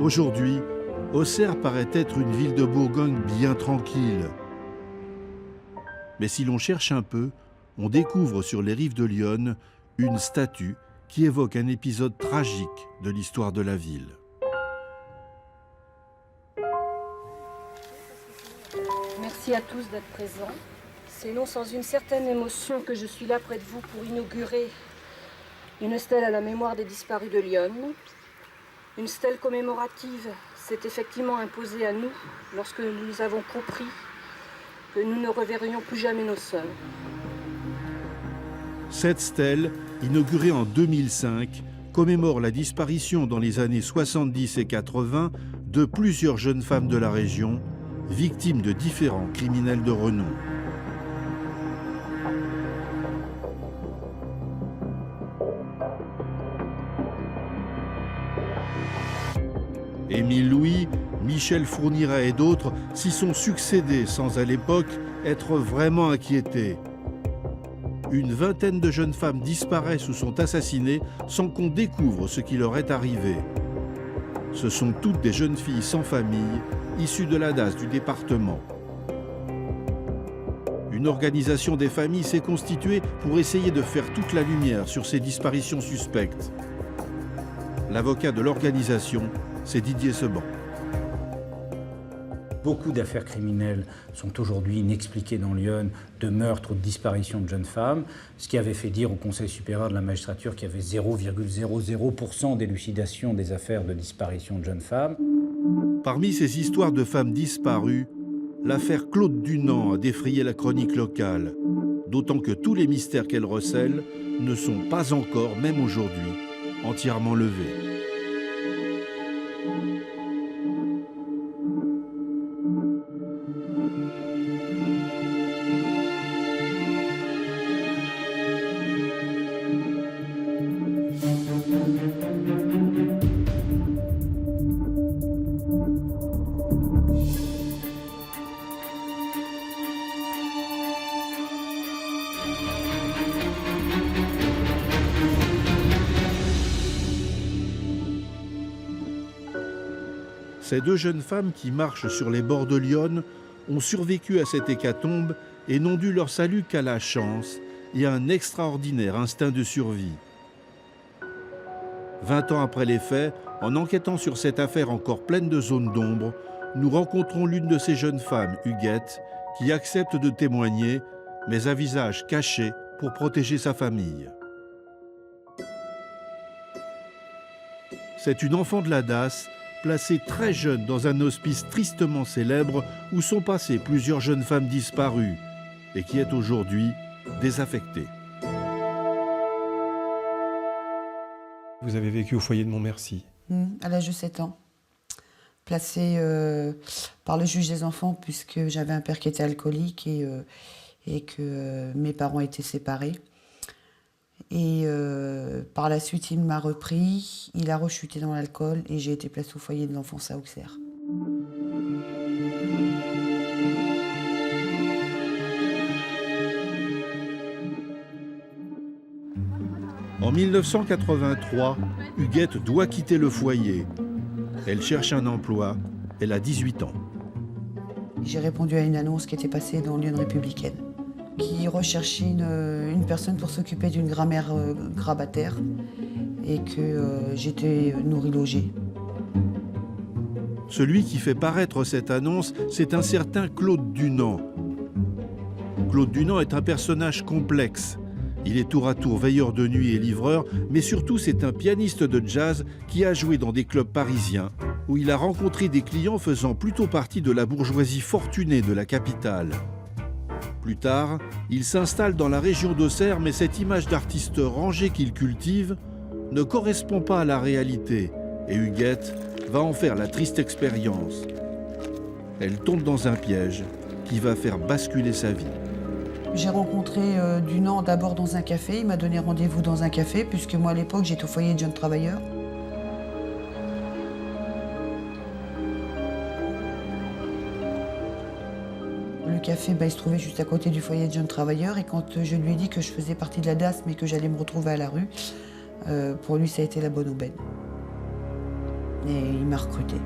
Aujourd'hui, Auxerre paraît être une ville de Bourgogne bien tranquille. Mais si l'on cherche un peu, on découvre sur les rives de l'Yonne une statue qui évoque un épisode tragique de l'histoire de la ville. Merci à tous d'être présents. C'est non sans une certaine émotion que je suis là près de vous pour inaugurer une stèle à la mémoire des disparus de l'Yonne. Une stèle commémorative s'est effectivement imposée à nous lorsque nous avons compris que nous ne reverrions plus jamais nos sœurs. Cette stèle, inaugurée en 2005, commémore la disparition dans les années 70 et 80 de plusieurs jeunes femmes de la région, victimes de différents criminels de renom. Émile Louis, Michel Fourniret et d'autres s'y sont succédés sans à l'époque être vraiment inquiétés. Une vingtaine de jeunes femmes disparaissent ou sont assassinées sans qu'on découvre ce qui leur est arrivé. Ce sont toutes des jeunes filles sans famille, issues de la DAS du département. Une organisation des familles s'est constituée pour essayer de faire toute la lumière sur ces disparitions suspectes. L'avocat de l'organisation, c'est Didier Seban. Beaucoup d'affaires criminelles sont aujourd'hui inexpliquées dans l'Yonne, de meurtres ou de disparitions de jeunes femmes, ce qui avait fait dire au Conseil supérieur de la magistrature qu'il y avait 0,00% d'élucidation des affaires de disparition de jeunes femmes. Parmi ces histoires de femmes disparues, l'affaire Claude Dunant a défrayé la chronique locale, d'autant que tous les mystères qu'elle recèle ne sont pas encore, même aujourd'hui, entièrement levés. Ces deux jeunes femmes qui marchent sur les bords de l'Yonne ont survécu à cette hécatombe et n'ont dû leur salut qu'à la chance et à un extraordinaire instinct de survie. 20 ans après les faits, en enquêtant sur cette affaire encore pleine de zones d'ombre, nous rencontrons l'une de ces jeunes femmes, Huguette, qui accepte de témoigner, mais à visage caché pour protéger sa famille. C'est une enfant de la DAS, placée très jeune dans un hospice tristement célèbre où sont passées plusieurs jeunes femmes disparues et qui est aujourd'hui désaffectée. Vous avez vécu au foyer de Montmercy. À l'âge de 7 ans. Placée par le juge des enfants puisque j'avais un père qui était alcoolique et que mes parents étaient séparés. Et par la suite, il m'a repris, il a rechuté dans l'alcool et j'ai été placée au foyer de l'enfance à Auxerre. En 1983, Huguette doit quitter le foyer. Elle cherche un emploi, elle a 18 ans. J'ai répondu à une annonce qui était passée dans l'Union républicaine, qui recherchait une personne pour s'occuper d'une grammaire grabataire et que j'étais nourrie-logée. Celui qui fait paraître cette annonce, c'est un certain Claude Dunant. Claude Dunant est un personnage complexe. Il est tour à tour veilleur de nuit et livreur, mais surtout c'est un pianiste de jazz qui a joué dans des clubs parisiens, où il a rencontré des clients faisant plutôt partie de la bourgeoisie fortunée de la capitale. Plus tard, il s'installe dans la région d'Auxerre, mais cette image d'artiste rangé qu'il cultive ne correspond pas à la réalité, et Huguette va en faire la triste expérience. Elle tombe dans un piège qui va faire basculer sa vie. J'ai rencontré Dunant d'abord dans un café, il m'a donné rendez-vous dans un café, puisque moi à l'époque j'étais au foyer de jeunes travailleurs. Le café, il se trouvait juste à côté du foyer de jeunes travailleurs, et quand je lui ai dit que je faisais partie de la DAS mais que j'allais me retrouver à la rue, pour lui ça a été la bonne aubaine. Et il m'a recruté.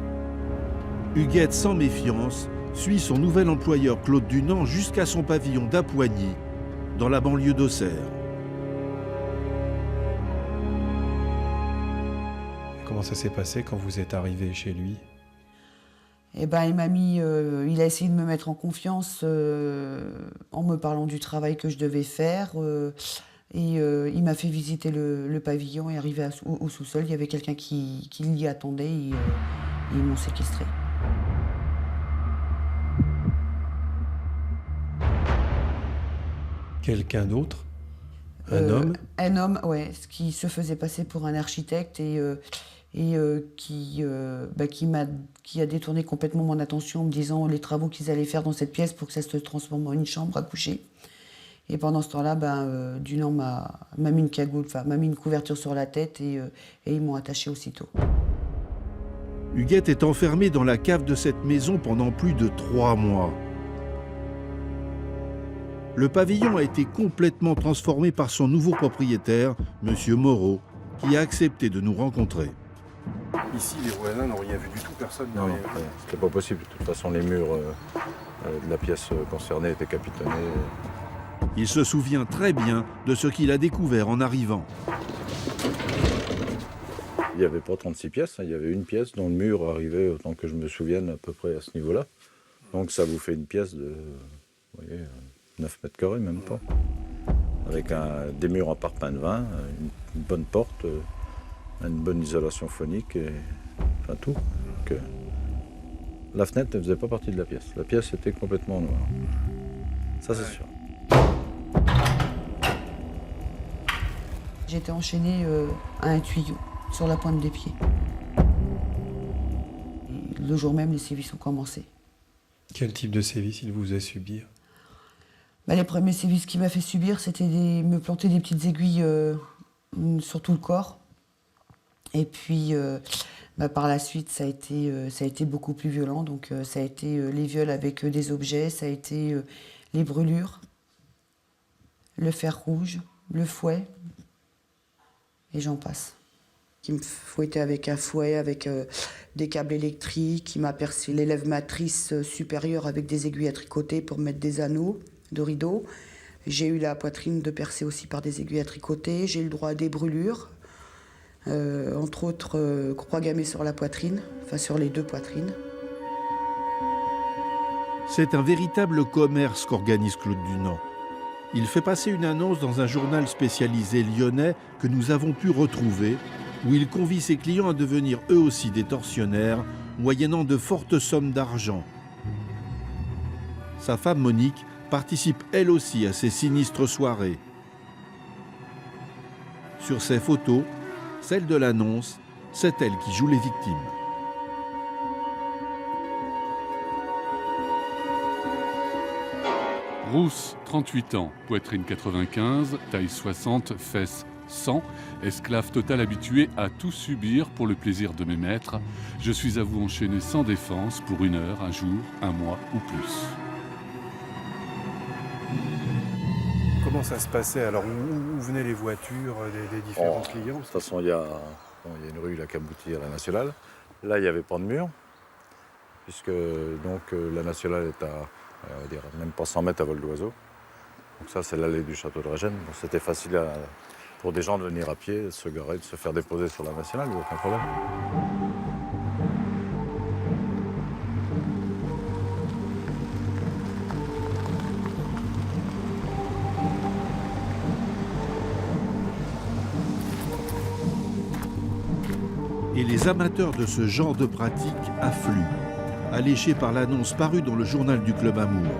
Huguette, sans méfiance, suit son nouvel employeur Claude Dunant jusqu'à son pavillon d'Apoigny, dans la banlieue d'Auxerre. Comment ça s'est passé quand vous êtes arrivé chez lui? Eh ben, il a essayé de me mettre en confiance en me parlant du travail que je devais faire. Il m'a fait visiter le pavillon et arrivé au sous-sol, il y avait quelqu'un qui l'y attendait et ils m'ont séquestré. Quelqu'un d'autre? Un homme? Un homme, ouais, qui se faisait passer pour un architecte qui a détourné complètement mon attention en me disant les travaux qu'ils allaient faire dans cette pièce pour que ça se transforme en une chambre à coucher. Et pendant ce temps-là, Dunant m'a mis une cagoule, m'a mis une couverture sur la tête et ils m'ont attaché aussitôt. Huguette est enfermée dans la cave de cette maison pendant plus de 3 mois. Le pavillon a été complètement transformé par son nouveau propriétaire, M. Moreau, qui a accepté de nous rencontrer. Ici, les voisins n'ont rien vu du tout, personne n'a Non, rien vu. c'était pas possible. De toute façon, les murs de la pièce concernée étaient capitonnés. Il se souvient très bien de ce qu'il a découvert en arrivant. Il n'y avait pas 36 pièces, il y avait une pièce dont le mur arrivait, autant que je me souvienne, à peu près à ce niveau-là. Donc ça vous fait une pièce de 9 mètres carrés, même pas. Avec des murs en parpaing de vin, une bonne porte, une bonne isolation phonique, enfin tout. Donc, la fenêtre ne faisait pas partie de la pièce. La pièce était complètement noire. Ça, c'est sûr. J'étais enchaînée à un tuyau sur la pointe des pieds. Et le jour même, les sévices ont commencé. Quel type de sévices il vous a subi? Les premiers sévices qu'il m'a fait subir, c'était me planter des petites aiguilles sur tout le corps. Et puis, par la suite, ça a été beaucoup plus violent. Donc, ça a été les viols avec des objets, ça a été les brûlures, le fer rouge, le fouet, et j'en passe. Qui me fouettait avec un fouet, avec des câbles électriques, qui m'a percé les lèvres matrices supérieures avec des aiguilles à tricoter pour mettre des anneaux de rideaux. J'ai eu la poitrine de percer aussi par des aiguilles à tricoter. J'ai eu le droit à des brûlures, entre autres croix gammées sur la poitrine, enfin sur les 2 poitrines. C'est un véritable commerce qu'organise Claude Dunant. Il fait passer une annonce dans un journal spécialisé lyonnais que nous avons pu retrouver, où il convie ses clients à devenir eux aussi des tortionnaires, moyennant de fortes sommes d'argent. Sa femme Monique participe elle aussi à ces sinistres soirées. Sur ces photos, celle de l'annonce, c'est elle qui joue les victimes. Rousse, 38 ans, poitrine 95, taille 60, fesses 100, esclave total habitué à tout subir pour le plaisir de mes maîtres. Je suis à vous enchaîner sans défense pour 1 heure, 1 jour, 1 mois ou plus. Comment ça se passait? Alors, où venaient les voitures des différents clients? De toute façon, il y a une rue là, qui aboutit à la Nationale. Là, il n'y avait pas de mur, puisque la Nationale est à même pas 100 mètres à vol d'oiseau. Donc ça, c'est l'allée du château de Régène. Bon, c'était facile pour des gens de venir à pied, de se garer, de se faire déposer sur la Nationale, il n'y a aucun problème. Et les amateurs de ce genre de pratique affluent, alléchés par l'annonce parue dans le journal du Club Amour.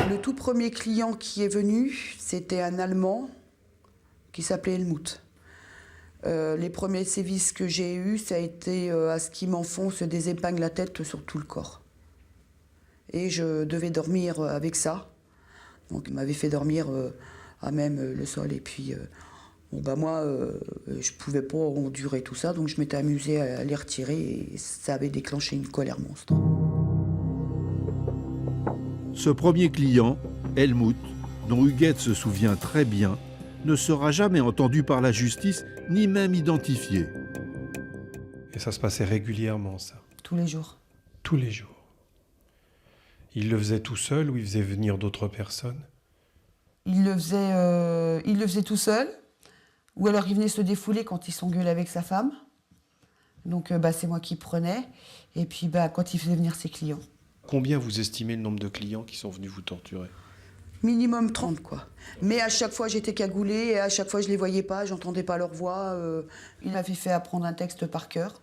Le tout premier client qui est venu, c'était un Allemand qui s'appelait Helmut. Les premiers sévices que j'ai eus, ça a été à ce qu'ils m'enfoncent des épingles à tête sur tout le corps. Et je devais dormir avec ça. Donc il m'avait fait dormir à même le sol. Et puis Bon, bah moi, je pouvais pas endurer tout ça, donc je m'étais amusée à les retirer et ça avait déclenché une colère monstre. Ce premier client, Helmut, dont Huguette se souvient très bien, ne sera jamais entendu par la justice, ni même identifié. Et ça se passait régulièrement, ça? Tous les jours. Tous les jours. Il le faisait tout seul ou il faisait venir d'autres personnes? Il le faisait tout seul, ou alors il venait se défouler quand il s'engueulait avec sa femme. Donc c'est moi qui prenais, et puis quand il faisait venir ses clients. Combien vous estimez le nombre de clients qui sont venus vous torturer? Minimum 30, quoi. Mais à chaque fois, j'étais cagoulée, et à chaque fois, je les voyais pas, j'entendais pas leur voix. Il m'avait fait apprendre un texte par cœur,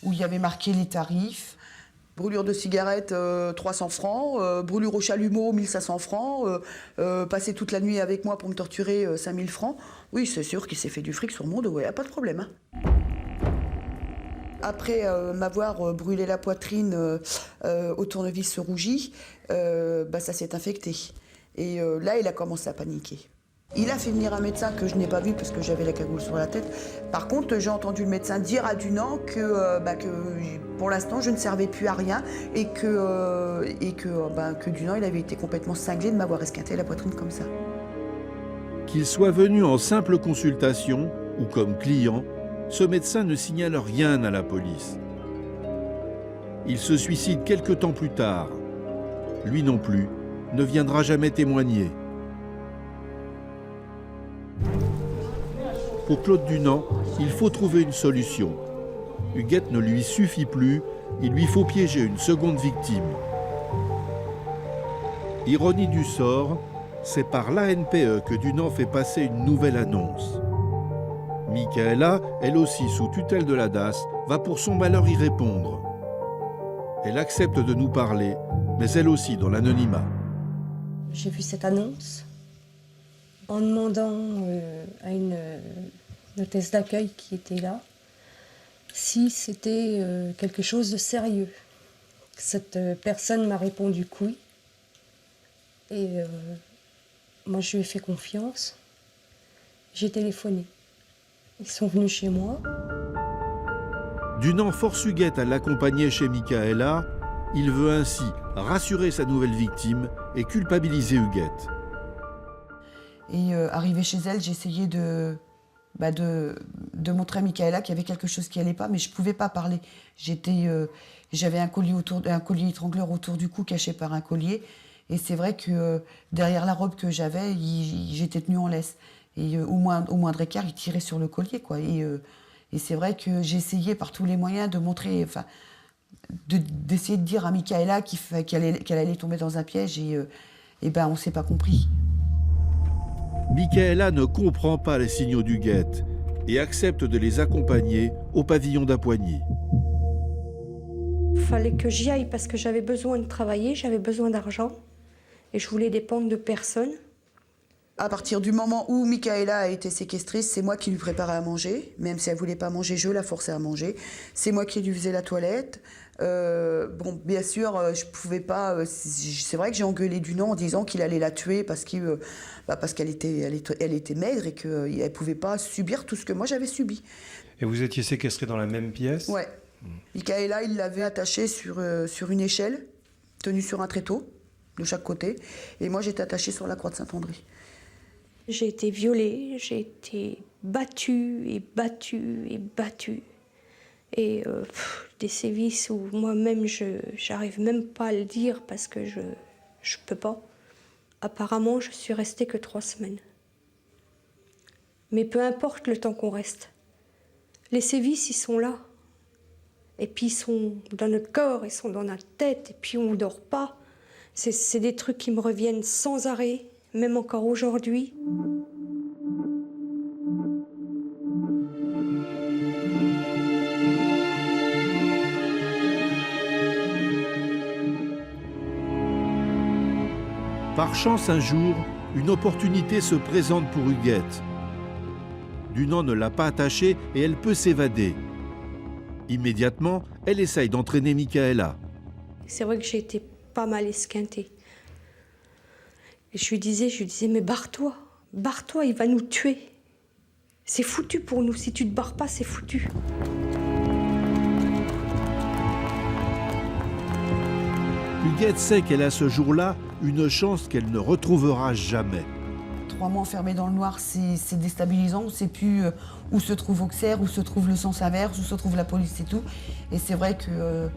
où il y avait marqué les tarifs. Brûlure de cigarette, 300 francs. Brûlure au chalumeau, 1500 francs. Passer toute la nuit avec moi pour me torturer, 5000 francs. Oui, c'est sûr qu'il s'est fait du fric sur mon dos, y a pas de problème. Hein. Après m'avoir brûlé la poitrine au tournevis rougi, ça s'est infecté. Et là, il a commencé à paniquer. Il a fait venir un médecin que je n'ai pas vu parce que j'avais la cagoule sur la tête. Par contre, j'ai entendu le médecin dire à Dunant que pour l'instant, je ne servais plus à rien et que Dunant, il avait été complètement cinglé de m'avoir esquinté la poitrine comme ça. Qu'il soit venu en simple consultation ou comme client, ce médecin ne signale rien à la police. Il se suicide quelque temps plus tard. Lui non plus ne viendra jamais témoigner. Pour Claude Dunant, il faut trouver une solution. Huguette ne lui suffit plus, il lui faut piéger une seconde victime. Ironie du sort, c'est par l'ANPE que Dunant fait passer une nouvelle annonce. Michaela, elle aussi sous tutelle de la DAS, va pour son malheur y répondre. Elle accepte de nous parler, mais elle aussi dans l'anonymat. J'ai vu cette annonce en demandant à une hôtesse d'accueil qui était là si c'était quelque chose de sérieux. Cette personne m'a répondu que oui. Et moi, je lui ai fait confiance. J'ai téléphoné. Ils sont venus chez moi. Dunant force Huguette à l'accompagner chez Michaela. Il veut ainsi rassurer sa nouvelle victime et culpabiliser Huguette. Et arrivée chez elle, j'essayais de montrer à Michaela qu'il y avait quelque chose qui allait pas, mais je pouvais pas parler. J'avais un collier étrangleur autour du cou caché par un collier. Et c'est vrai que derrière la robe que j'avais, j'étais tenue en laisse. Et au moindre écart, il tirait sur le collier, quoi. Et c'est vrai que j'essayais par tous les moyens de montrer, d'essayer de dire à Michaela qu'elle allait tomber dans un piège. Et on ne s'est pas compris. Michaela ne comprend pas les signaux d'Huguette et accepte de les accompagner au pavillon d'Apoigny. Il fallait que j'y aille parce que j'avais besoin de travailler, j'avais besoin d'argent et je voulais dépendre de personne. À partir du moment où Michaela a été séquestrée, c'est moi qui lui préparais à manger. Même si elle ne voulait pas manger, je la forçais à manger. C'est moi qui lui faisais la toilette. Bien sûr, je pouvais pas... c'est vrai que j'ai engueulé Dunant en disant qu'il allait la tuer parce qu'elle était maigre et qu'elle ne pouvait pas subir tout ce que moi j'avais subi. Et vous étiez séquestrés dans la même pièce? Ouais. Michaela, il l'avait attachée sur une échelle, tenue sur un tréteau, de chaque côté. Et moi, j'étais attachée sur la croix de Saint-André. J'ai été violée, j'ai été battue et battue et battue. Et des sévices où moi-même, j'arrive même pas à le dire parce que je peux pas. Apparemment, je suis restée que 3 semaines. Mais peu importe le temps qu'on reste. Les sévices, ils sont là. Et puis ils sont dans notre corps, ils sont dans notre tête, et puis on ne dort pas. C'est des trucs qui me reviennent sans arrêt, même encore aujourd'hui. Par chance, un jour, une opportunité se présente pour Huguette. Dunant ne l'a pas attachée et elle peut s'évader. Immédiatement, elle essaye d'entraîner Michaela. C'est vrai que j'ai été pas mal esquintée. Et je lui disais, mais barre-toi, il va nous tuer. C'est foutu pour nous. Si tu te barres pas, c'est foutu. Huguette sait qu'elle a ce jour-là une chance qu'elle ne retrouvera jamais. 3 mois enfermés dans le noir, c'est déstabilisant. On ne sait plus où se trouve Auxerre, où se trouve le sens inverse, où se trouve la police et tout. Et c'est vrai que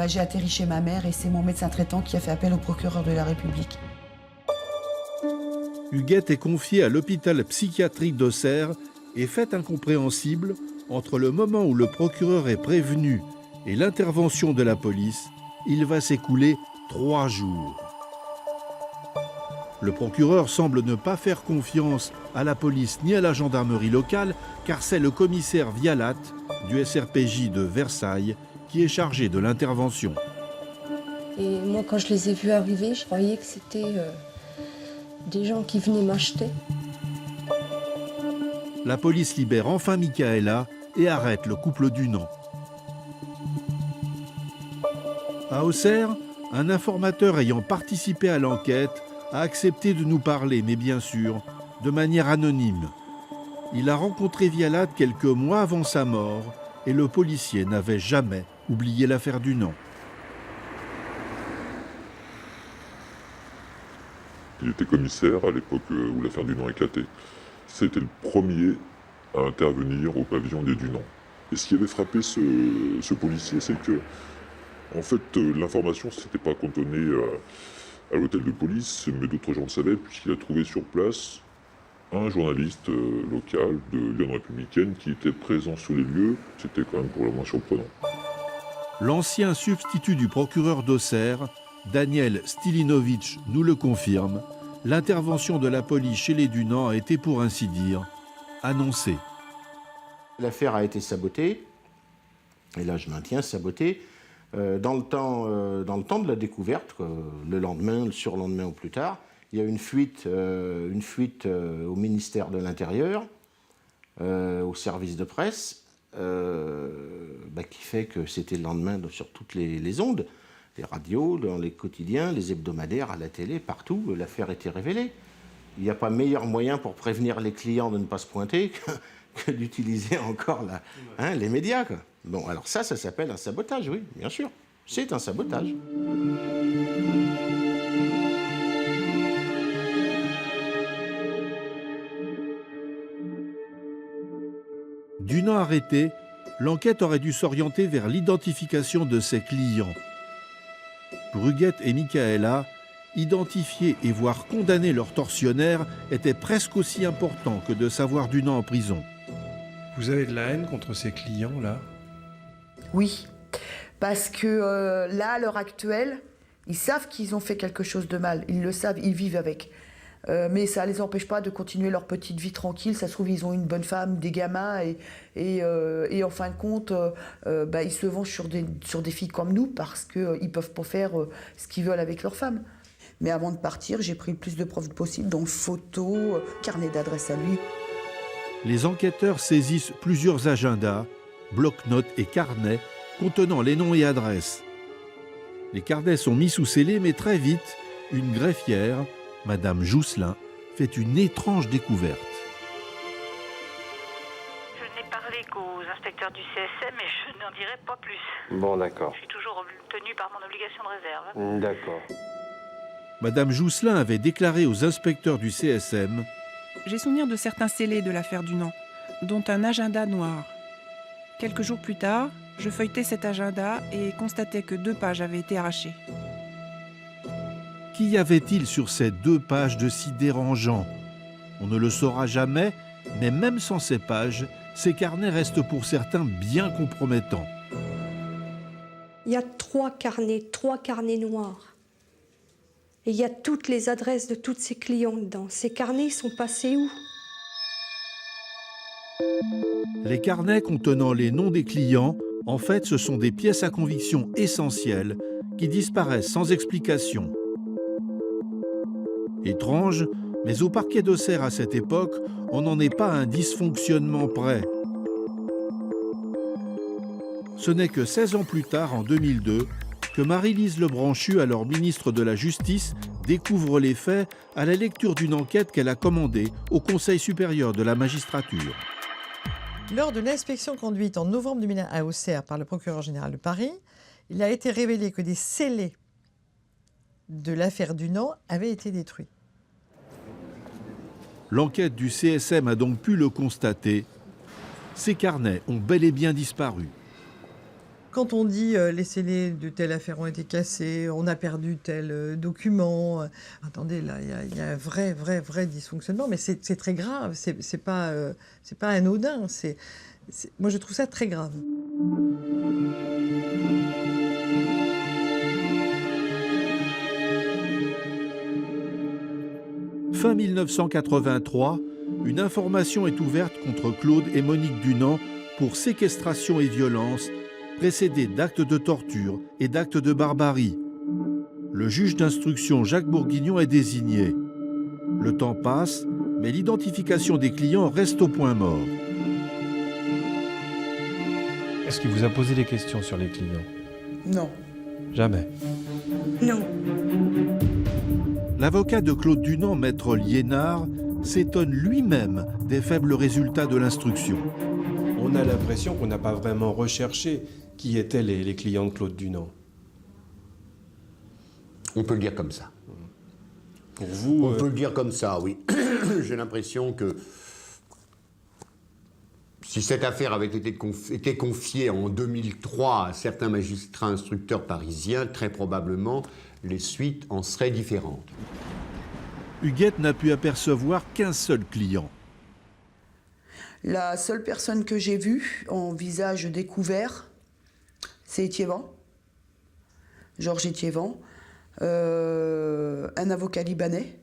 j'ai atterri chez ma mère et c'est mon médecin traitant qui a fait appel au procureur de la République. Huguette est confiée à l'hôpital psychiatrique d'Auxerre et fait incompréhensible, entre le moment où le procureur est prévenu et l'intervention de la police, il va s'écouler 3 jours. Le procureur semble ne pas faire confiance à la police ni à la gendarmerie locale, car c'est le commissaire Vialat du SRPJ de Versailles qui est chargé de l'intervention. Et moi, quand je les ai vus arriver, je croyais que c'était des gens qui venaient m'acheter. La police libère enfin Michaela et arrête le couple Dunant. À Auxerre, un informateur ayant participé à l'enquête a accepté de nous parler, mais bien sûr, de manière anonyme. Il a rencontré Vialat quelques mois avant sa mort et le policier n'avait jamais oublié l'affaire Dunant. Il était commissaire à l'époque où l'affaire Dunant éclatait. C'était le premier à intervenir au pavillon des Dunant. Et ce qui avait frappé ce policier, c'est que, en fait, l'information ne s'était pas cantonnée à l'hôtel de police, mais d'autres gens le savaient, puisqu'il a trouvé sur place un journaliste local de Lyon Républicaine qui était présent sur les lieux. C'était quand même pour le moins surprenant. L'ancien substitut du procureur d'Auxerre, Daniel Stilinovic, nous le confirme. L'intervention de la police chez les Dunant a été, pour ainsi dire, annoncée. L'affaire a été sabotée, et là je maintiens sabotée, dans le temps de la découverte, le lendemain, le surlendemain ou plus tard. Il y a une fuite au ministère de l'Intérieur, au service de presse, qui fait que c'était le lendemain sur toutes les ondes, les radios, dans les quotidiens, les hebdomadaires, à la télé, partout, l'affaire était révélée. Il n'y a pas meilleur moyen pour prévenir les clients de ne pas se pointer que d'utiliser encore les médias, quoi. Bon, alors ça s'appelle un sabotage, oui, bien sûr. C'est un sabotage. Dunant arrêté, l'enquête aurait dû s'orienter vers l'identification de ses clients. Pour Huguette et Michaela, identifier et voir condamner leur tortionnaire était presque aussi important que de savoir Dunant en prison. Vous avez de la haine contre ces clients-là? Oui, parce que là, à l'heure actuelle, ils savent qu'ils ont fait quelque chose de mal. Ils le savent, ils vivent avec. Mais ça ne les empêche pas de continuer leur petite vie tranquille. Ça se trouve, ils ont une bonne femme, des gamins, et en fin de compte, ils se vengent sur des filles comme nous parce qu'ils ne peuvent pas faire ce qu'ils veulent avec leur femme. Mais avant de partir, j'ai pris le plus de preuves possible, donc photos, carnet d'adresse à lui. Les enquêteurs saisissent plusieurs agendas, bloc-notes et carnets contenant les noms et adresses. Les carnets sont mis sous scellés, mais très vite, une greffière, Madame Jousselin, fait une étrange découverte. Je n'ai parlé qu'aux inspecteurs du CSM et je n'en dirai pas plus. Bon, d'accord. Je suis toujours tenue par mon obligation de réserve. D'accord. Madame Jousselin avait déclaré aux inspecteurs du CSM: J'ai souvenir de certains scellés de l'affaire Dunant, dont un agenda noir. Quelques jours plus tard, je feuilletais cet agenda et constatais que 2 pages avaient été arrachées. Qu'y avait-il sur ces 2 pages de si dérangeant? On ne le saura jamais, mais même sans ces pages, ces carnets restent pour certains bien compromettants. Il y a 3 carnets noirs. Et il y a toutes les adresses de tous ces clients dedans. Ces carnets sont passés où? Les carnets contenant les noms des clients, en fait, ce sont des pièces à conviction essentielles qui disparaissent sans explication. Étrange, mais au parquet d'Auxerre à cette époque, on n'en est pas à un dysfonctionnement près. Ce n'est que 16 ans plus tard, en 2002, que Marie-Lise Lebranchu, alors ministre de la Justice, découvre les faits à la lecture d'une enquête qu'elle a commandée au Conseil supérieur de la magistrature. Lors de l'inspection conduite en novembre 2001 à Auxerre par le procureur général de Paris, il a été révélé que des scellés de l'affaire Dunant avaient été détruits. L'enquête du CSM a donc pu le constater. Ces carnets ont bel et bien disparu. Quand on dit les scellés de telle affaire ont été cassés, on a perdu tel document, attendez, là, il y a un vrai dysfonctionnement, mais c'est très grave, c'est pas anodin, moi je trouve ça très grave. Fin 1983, une information est ouverte contre Claude et Monique Dunant pour séquestration et violence, précédée d'actes de torture et d'actes de barbarie. Le juge d'instruction Jacques Bourguignon est désigné. Le temps passe, mais l'identification des clients reste au point mort. Est-ce qu'il vous a posé des questions sur les clients? Non. Jamais. Non. L'avocat de Claude Dunant, maître Liénard, s'étonne lui-même des faibles résultats de l'instruction. On a l'impression qu'on n'a pas vraiment recherché qui étaient les clients de Claude Dunant. On peut le dire comme ça. Pour vous... On peut le dire comme ça, oui. J'ai l'impression que si cette affaire avait été confiée en 2003 à certains magistrats instructeurs parisiens, très probablement, les suites en seraient différentes. Huguette n'a pu apercevoir qu'un seul client. La seule personne que j'ai vue en visage découvert, c'est Étiévan, Georges Étiévan, un avocat libanais.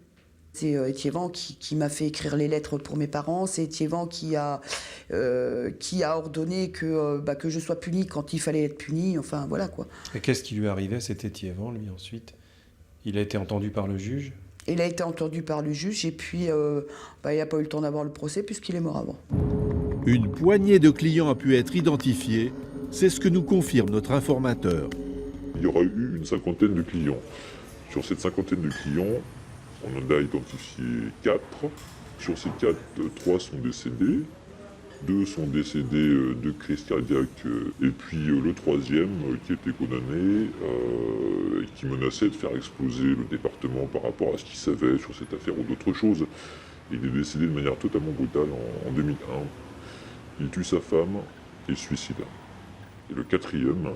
C'est Étiévan qui m'a fait écrire les lettres pour mes parents. C'est Étiévan qui a ordonné que je sois puni quand il fallait être puni. Enfin, voilà quoi. Et qu'est-ce qui lui arrivait, cet Étiévan, lui, ensuite? Il a été entendu par le juge? Il a été entendu par le juge et puis il n'a pas eu le temps d'avoir le procès puisqu'il est mort avant. Une poignée de clients a pu être identifiée. C'est ce que nous confirme notre informateur. Il y aura eu une cinquantaine de clients. Sur cette cinquantaine de clients, on en a identifié 4. Sur ces 4, 3 sont décédés. 2 sont décédés de crise cardiaque. Et puis le troisième qui était condamné, qui menaçait de faire exploser le département par rapport à ce qu'il savait sur cette affaire ou d'autres choses. Il est décédé de manière totalement brutale en 2001. Il tue sa femme et se suicide. Et le quatrième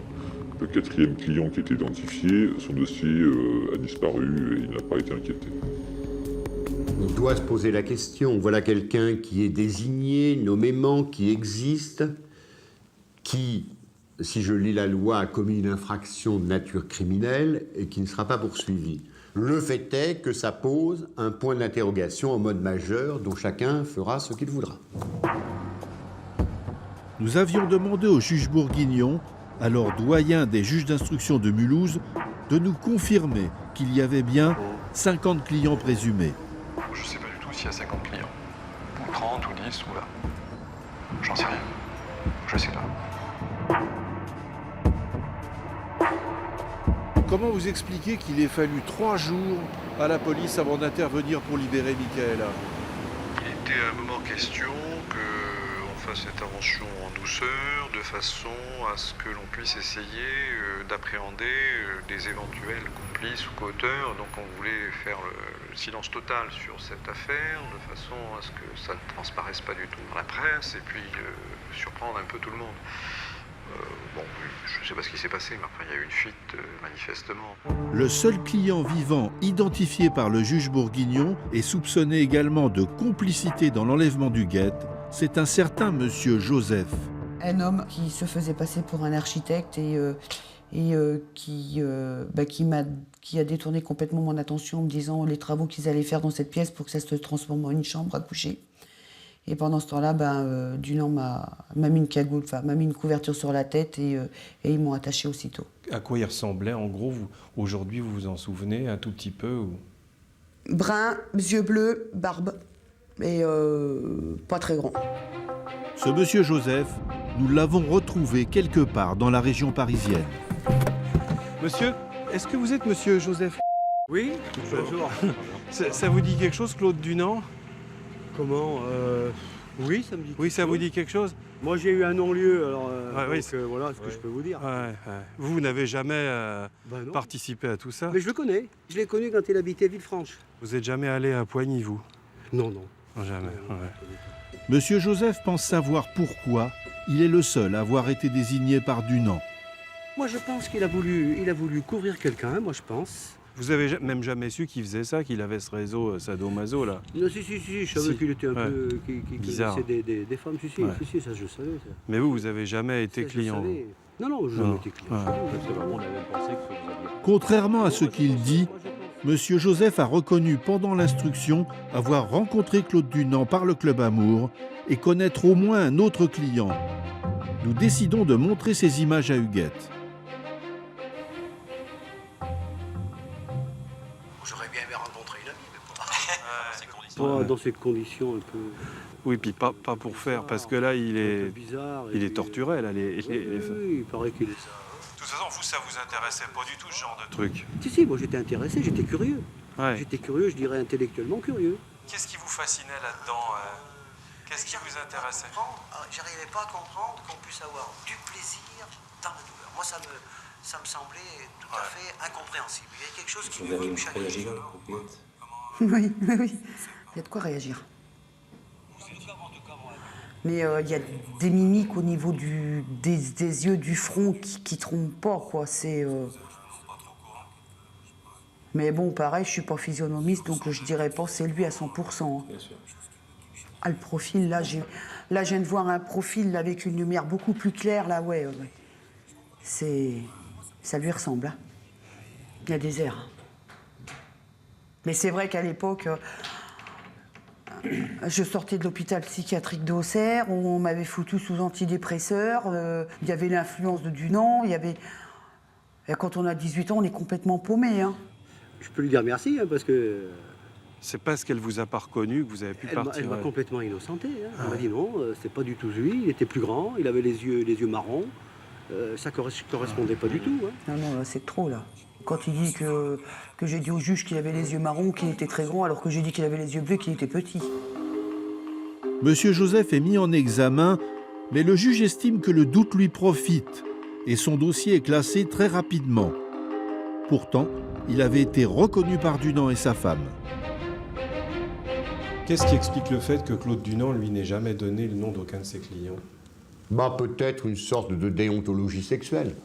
client qui était identifié, son dossier a disparu et il n'a pas été inquiété. On doit se poser la question. Voilà quelqu'un qui est désigné nommément, qui existe, qui, si je lis la loi, a commis une infraction de nature criminelle et qui ne sera pas poursuivi. Le fait est que ça pose un point d'interrogation en mode majeur dont chacun fera ce qu'il voudra. Nous avions demandé au juge Bourguignon, alors doyen des juges d'instruction de Mulhouse, de nous confirmer qu'il y avait bien 50 clients présumés. Je ne sais pas du tout s'il y a 50 clients, ou 30, ou 10, ou là. J'en sais rien. Je sais pas. Comment vous expliquez qu'il ait fallu 3 jours à la police avant d'intervenir pour libérer Michaela? Il était à un moment question qu'on fasse l'intervention en douceur, de façon à ce que l'on puisse essayer d'appréhender des éventuels complices ou co-auteurs. Donc on voulait faire le silence total sur cette affaire, de façon à ce que ça ne transparaisse pas du tout dans la presse, et puis surprendre un peu tout le monde. Je ne sais pas ce qui s'est passé, mais après il y a eu une fuite, manifestement. Le seul client vivant identifié par le juge Bourguignon et soupçonné également de complicité dans l'enlèvement d'Huguette, c'est un certain monsieur Joseph. Un homme qui se faisait passer pour un architecte et qui a détourné complètement mon attention en me disant les travaux qu'ils allaient faire dans cette pièce pour que ça se transforme en une chambre à coucher. Et pendant ce temps-là, Dunant m'a mis une cagoule, m'a mis une couverture sur la tête et ils m'ont attaché aussitôt. À quoi il ressemblait, en gros, aujourd'hui, vous vous en souvenez un tout petit peu ou... Brun, yeux bleus, barbe, et pas très grand. Ce monsieur Joseph, nous l'avons retrouvé quelque part dans la région parisienne. Monsieur, est-ce que vous êtes monsieur Joseph? Oui, bonjour. Ça vous dit quelque chose, Claude Dunant? Comment Oui, ça me dit quelque chose. Oui, ça vous dit quelque chose? Moi, j'ai eu un non-lieu, alors oui, voilà ce que je peux vous dire. Vous n'avez jamais non. participé à tout ça? Mais je le connais. Je l'ai connu quand il habitait Villefranche. Vous n'êtes jamais allé à Poigny, vous? Non, non. Jamais. Monsieur Joseph pense savoir pourquoi il est le seul à avoir été désigné par Dunant. Moi, je pense qu'il a voulu couvrir quelqu'un, moi, je pense. Vous avez même jamais su qu'il faisait ça, qu'il avait ce réseau sadomaso, là? Non, si, je savais qu'il était un peu... qu'il bizarre. connaissait des femmes, si, ça, je savais. Ça. Mais vous avez jamais été client? Non, je n'ai jamais été client. Contrairement à ce qu'il dit, Monsieur Joseph a reconnu pendant l'instruction avoir rencontré Claude Dunant par le Club Amour et connaître au moins un autre client. Nous décidons de montrer ces images à Huguette. J'aurais bien aimé rencontrer une amie, mais pas dans ces conditions un peu... Oui, puis pas pour faire, parce que là, il est bizarre. Il est torturé, là. Oui, il paraît qu'il est ça. De toute façon, vous, ça vous intéressait pas du tout, ce genre de truc? Si, moi j'étais intéressé, j'étais curieux. J'étais curieux, je dirais intellectuellement curieux. Qu'est-ce qui vous fascinait là-dedans? Qu'est-ce qui vous intéressait? J'arrivais pas à comprendre qu'on puisse avoir du plaisir dans la douleur. Moi, ça me semblait tout à fait incompréhensible. Il y a quelque chose qui me chagrine. Oui. Il y a de quoi réagir. Mais il y a des mimiques au niveau des yeux du front qui trompent pas, quoi. Mais bon, pareil, je suis pas physionomiste, donc je dirais pas c'est lui à 100%. Bien sûr. Ah, le profil, là, je viens de voir un profil là, avec une lumière beaucoup plus claire, là, ouais. Ça lui ressemble, hein. Il y a des airs. Mais c'est vrai qu'à l'époque... je sortais de l'hôpital psychiatrique d'Auxerre, on m'avait foutu sous antidépresseur, il y avait l'influence de Dunant, il y avait... Et quand on a 18 ans, on est complètement paumé. Hein. Je peux lui dire merci, hein, parce que... C'est parce qu'elle vous a pas reconnu que vous avez pu partir. Elle m'a complètement innocenté. Hein. Elle m'a dit non, c'était pas du tout lui, il était plus grand, il avait les yeux marrons, ça correspondait pas du tout. Hein. Non, là, c'est trop, là. Quand il dit que j'ai dit au juge qu'il avait les yeux marrons, qu'il était très grand, alors que j'ai dit qu'il avait les yeux bleus, qu'il était petit. Monsieur Joseph est mis en examen, mais le juge estime que le doute lui profite et son dossier est classé très rapidement. Pourtant, il avait été reconnu par Dunant et sa femme. Qu'est-ce qui explique le fait que Claude Dunant, lui, n'ait jamais donné le nom d'aucun de ses clients? Peut-être une sorte de déontologie sexuelle.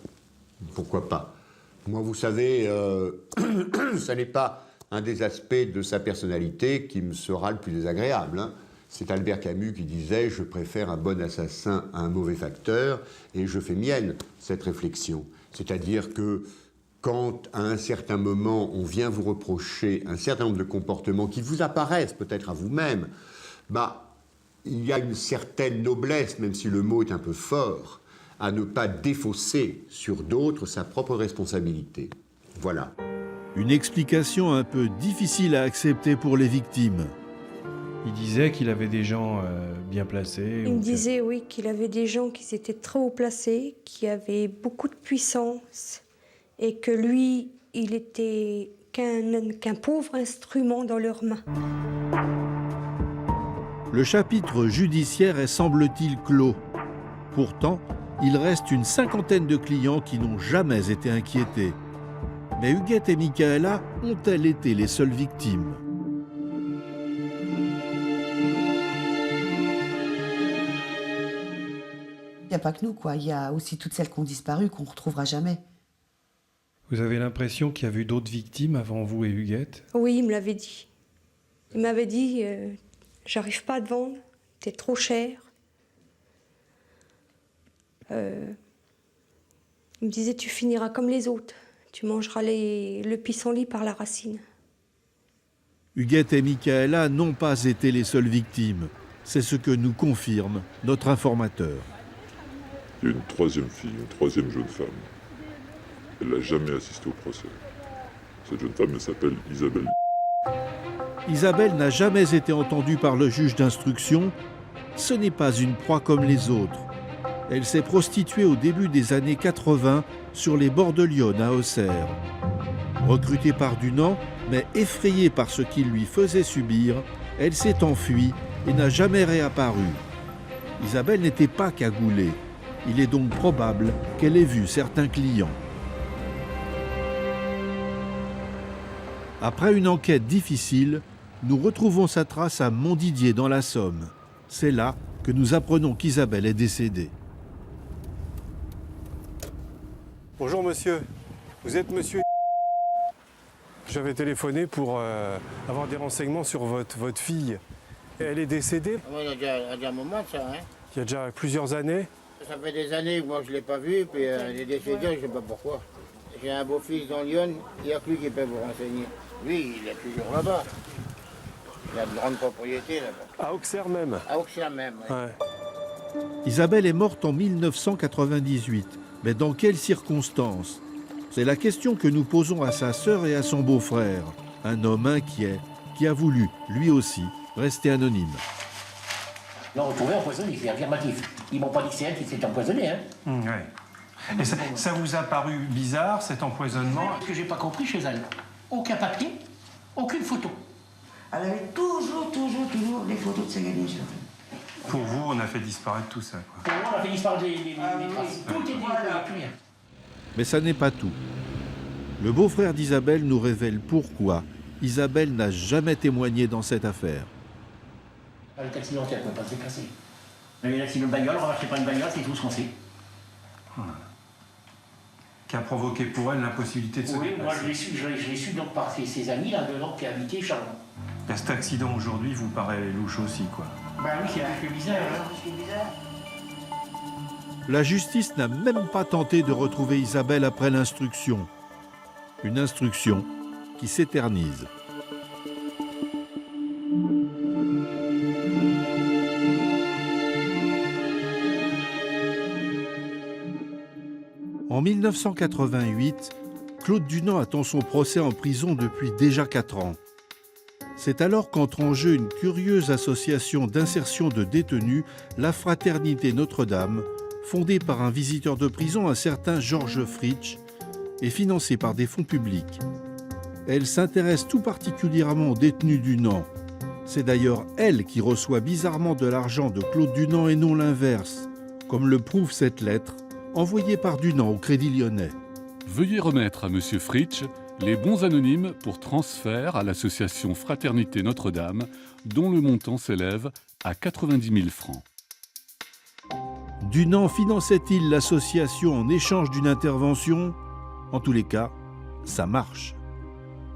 Pourquoi pas? Moi, vous savez, ça n'est pas un des aspects de sa personnalité qui me sera le plus désagréable. Hein. C'est Albert Camus qui disait « Je préfère un bon assassin à un mauvais facteur » et je fais mienne cette réflexion. C'est-à-dire que quand, à un certain moment, on vient vous reprocher un certain nombre de comportements qui vous apparaissent peut-être à vous-même, il y a une certaine noblesse, même si le mot est un peu fort, à ne pas défausser sur d'autres sa propre responsabilité. Voilà. Une explication un peu difficile à accepter pour les victimes. Il disait qu'il avait des gens bien placés. Il me disait, oui, qu'il avait des gens qui étaient très haut placés, qui avaient beaucoup de puissance, et que lui, il était qu'un pauvre instrument dans leurs mains. Le chapitre judiciaire est, semble-t-il, clos. Pourtant, il reste une cinquantaine de clients qui n'ont jamais été inquiétés. Mais Huguette et Michaela ont-elles été les seules victimes? Il n'y a pas que nous, quoi. Il y a aussi toutes celles qui ont disparu, qu'on ne retrouvera jamais. Vous avez l'impression qu'il y a eu d'autres victimes avant vous et Huguette? Oui, il me l'avait dit. Il m'avait dit, j'arrive pas à te vendre, t'es trop cher. Il me disait, tu finiras comme les autres. Tu mangeras le pissenlit par la racine. Huguette et Michaela n'ont pas été les seules victimes. C'est ce que nous confirme notre informateur. Il y a une troisième fille, une troisième jeune femme. Elle n'a jamais assisté au procès. Cette jeune femme, elle s'appelle Isabelle. Isabelle n'a jamais été entendue par le juge d'instruction. Ce n'est pas une proie comme les autres. Elle s'est prostituée au début des années 80 sur les bords de Lyon à Auxerre. Recrutée par Dunant, mais effrayée par ce qu'il lui faisait subir, elle s'est enfuie et n'a jamais réapparu. Isabelle n'était pas cagoulée. Il est donc probable qu'elle ait vu certains clients. Après une enquête difficile, nous retrouvons sa trace à Montdidier dans la Somme. C'est là que nous apprenons qu'Isabelle est décédée. Bonjour monsieur, vous êtes monsieur. J'avais téléphoné pour avoir des renseignements sur votre fille. Elle est décédée. Il y a déjà un moment de ça. Hein. Il y a déjà plusieurs années. Ça fait des années que moi je ne l'ai pas vue, puis elle est décédée, je ne sais pas pourquoi. J'ai un beau-fils dans Lyon, il n'y a que lui qui peut vous renseigner. Lui, il est toujours là-bas. Il a de grandes propriétés là-bas. À Auxerre même. À Auxerre même, oui. Ouais. Isabelle est morte en 1998. Mais dans quelles circonstances? C'est la question que nous posons à sa sœur et à son beau-frère, un homme inquiet qui a voulu, lui aussi, rester anonyme. Ils l'ont retrouvé empoisonné, c'est affirmatif. Ils m'ont pas dit que c'est elle qui s'est empoisonnée. Hein. Ouais. Et ça vous a paru bizarre, cet empoisonnement? Ce que j'ai pas compris chez elle, aucun papier, aucune photo. Elle avait toujours des photos de ses gamins. Pour vous, on a fait disparaître tout ça, quoi. Pour moi, on a fait disparaître les traces. Tout était plus rien. Mais ça n'est pas tout. Le beau-frère d'Isabelle nous révèle pourquoi Isabelle n'a jamais témoigné dans cette affaire. Elle est accidentée, elle ne peut pas se déplacer. Elle a eu un accident de bagnole, renversée par une bagnole, c'est tout ce qu'on sait. Qui a provoqué pour elle l'impossibilité de se déplacer. Oui, moi je l'ai su donc par ses amis là-dedans qui habitaient Charles. Cet accident aujourd'hui vous paraît louche aussi, quoi. Bah oui, c'est un peu bizarre. La justice n'a même pas tenté de retrouver Isabelle après l'instruction. Une instruction qui s'éternise. En 1988, Claude Dunant attend son procès en prison depuis déjà 4 ans. C'est alors qu'entre en jeu une curieuse association d'insertion de détenus, la Fraternité Notre-Dame, fondée par un visiteur de prison, un certain Georges Fritsch, et financée par des fonds publics. Elle s'intéresse tout particulièrement aux détenus Dunant. C'est d'ailleurs elle qui reçoit bizarrement de l'argent de Claude Dunant et non l'inverse, comme le prouve cette lettre envoyée par Dunant au Crédit Lyonnais. Veuillez remettre à M. Fritsch les bons anonymes pour transfert à l'association Fraternité Notre-Dame, dont le montant s'élève à 90 000 francs. Dunant finançait-il l'association en échange d'une intervention? En tous les cas, ça marche.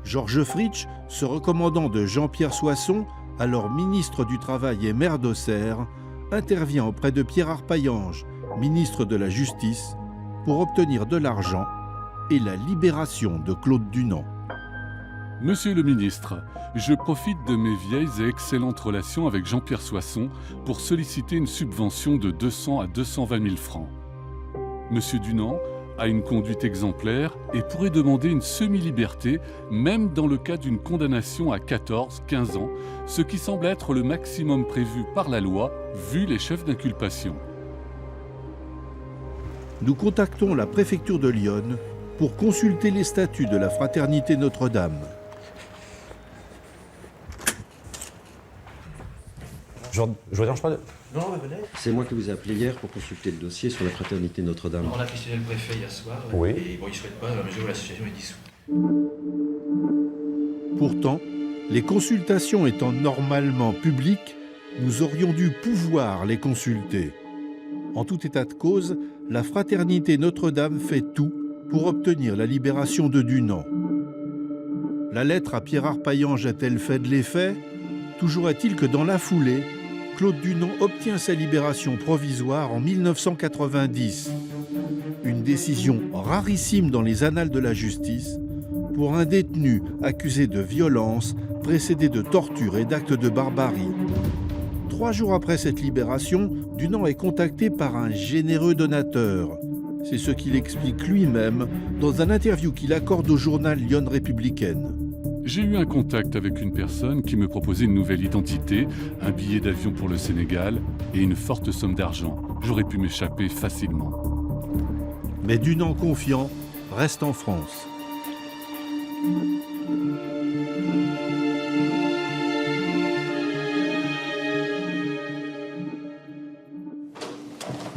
Georges Fritsch, se recommandant de Jean-Pierre Soisson, alors ministre du Travail et maire d'Auxerre, intervient auprès de Pierre Arpaillange, ministre de la Justice, pour obtenir de l'argent et la libération de Claude Dunant. Monsieur le ministre, je profite de mes vieilles et excellentes relations avec Jean-Pierre Soisson pour solliciter une subvention de 200 à 220 000 francs. Monsieur Dunant a une conduite exemplaire et pourrait demander une semi-liberté, même dans le cas d'une condamnation à 14-15 ans, ce qui semble être le maximum prévu par la loi, vu les chefs d'inculpation. Nous contactons la préfecture de Lyon pour consulter les statuts de la Fraternité Notre-Dame. Je vous dérange pas de... Non, venez. C'est moi qui vous ai appelé hier pour consulter le dossier sur la Fraternité Notre-Dame. On a questionné le préfet hier soir. Oui. Et bon, il ne souhaite pas, à la mesure où l'association est dissoute. Pourtant, les consultations étant normalement publiques, nous aurions dû pouvoir les consulter. En tout état de cause, la Fraternité Notre-Dame fait tout pour obtenir la libération de Dunant. La lettre à Pierre Arpaillange a-t-elle fait de l'effet? Toujours est-il que dans la foulée, Claude Dunant obtient sa libération provisoire en 1990. Une décision rarissime dans les annales de la justice pour un détenu accusé de violence, précédé de torture et d'actes de barbarie. 3 jours après cette libération, Dunant est contacté par un généreux donateur. C'est ce qu'il explique lui-même dans un interview qu'il accorde au journal Lyon Républicaine. J'ai eu un contact avec une personne qui me proposait une nouvelle identité, un billet d'avion pour le Sénégal et une forte somme d'argent. J'aurais pu m'échapper facilement. Mais Dunant confiant reste en France.